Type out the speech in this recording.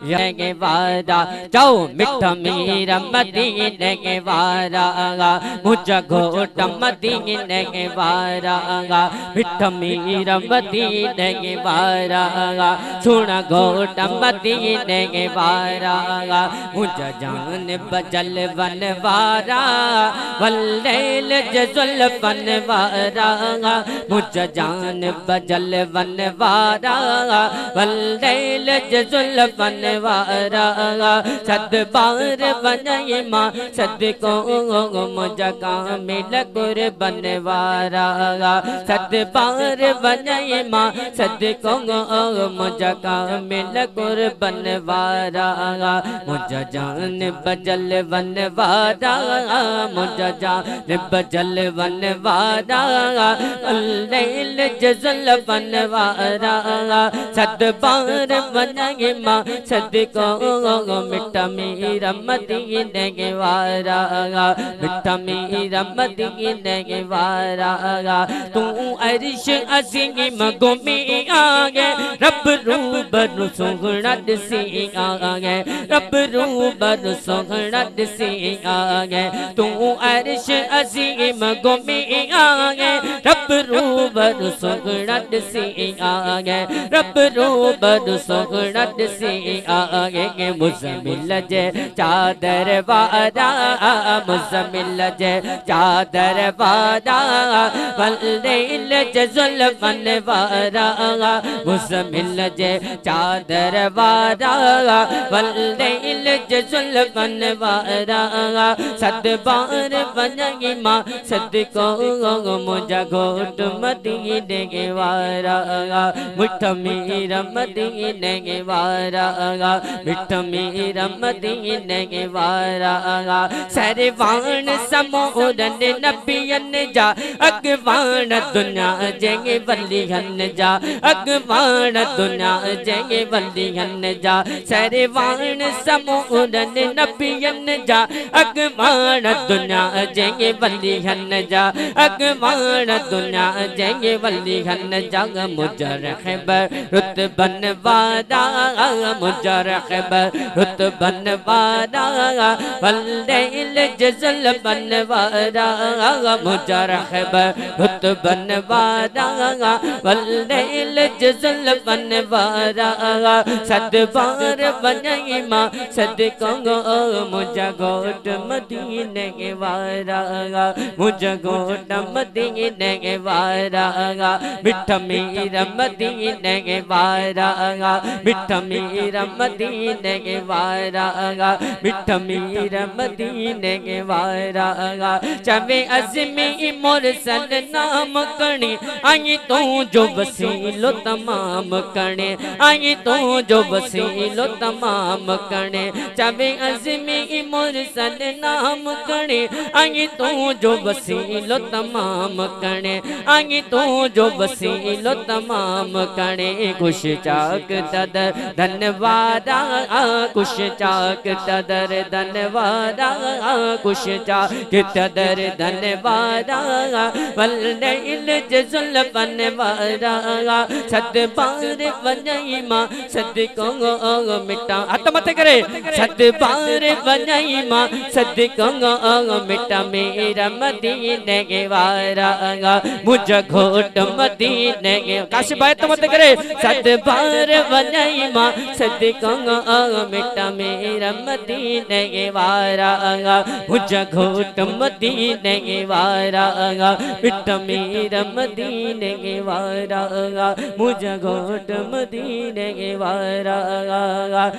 के वारा जाओ मिठा मीरा मदीने के वारा मुझे घोट मदीने के वारा मिठा मीरा मदीने के वारा सुना घोट मदीने के वारा मुझे जान बजल वन वारा वल्लैल जजुल वन वारा मुझे जान बजल वन वारा वल्लैल जजुल वन वारा सद बार बनई माँ सद को मुझे कामिल कुर्बन वारा सद बार बनई माँ सद को मुझे कामिल कुर्बन वारा मुझे जान बजल वन वारा मुझे जान बजल वन वारा लैल जजुल वन वारा सद बार बनई माँ सद को मिठा मीरा मदीने के वारा मिठा मीरा मदीने के वारा तू अर्श अज़ीम गुमी आगे रब रूबरू सोहना दिसी आगे रब रूबरू सोहना दिसी आगे तू अर्श अज़ीम गुमी आगे रब रूबरू सोहना दिसी आगे रब रूबरू सोहना दिसी आगे मुज़म्मिल जे चादर वारा मुज़म्मिल जे चादर वारा वल्लैल जजुल वन वारा मुज़म्मिल जे चादर वारा वल्लैल जजुल वन वारा सद बार बनई माँ सद को मुझे घोट मदीने के वारा मिठा मीरा मदीने के वारा मिठा मीरा मदीने के वारा सरवान समोरन नबियन जा अगवान दुनिया जेंगे वलियन जा अगवान दुनिया जेंगे वलियन जा सरवान समोरन नबियन जा अगवान दुनिया जेंगे वलियन जा अगवान दुनिया जेंगे वलियन जा मुजरब रुतबन वारा मुजरब रुतबन वारा वल्लैल जजुल वन वारा मुजरब रुतबन वारा वल्लैल जजुल वन वारा सद बार बनई माँ सद को मुझे घोट मदीने के वारा मुझे घोट मदीने के वारा मिठा मीरा मदीने के वारा मिठा मीरा मदीने के वारा मिठा मीरा मदीने के वारा चवे अज़मी मुरसल नाम कणी आई तू जो वसीलो तमाम कणे आई तू जो वसीलो तमाम कणे चवे अज़मी मुरसल नाम कणी आई तू जो वसीलो तमाम कणे आई तू जो वसीलो तमाम कणे खुश चाक ददर धन्यवादा खुश चाक ददर धन्यवादा खुश चाक ददर धन्यवादा वल्लैल जजुल वन वारा सद बार बनई माँ सद को मिठा हाथ मत करे सद बार बनई माँ सद को मिठा मीरा मदीने के वारा मुझे घोट मदीने के काश बात मत करे सद बार बनई माँ सद को मिठा मीरा मदीने के वारा मुझे घोट मदीने के वारा मिठा मीरा मदीने के वारा मुझे घोट मदीने के वारा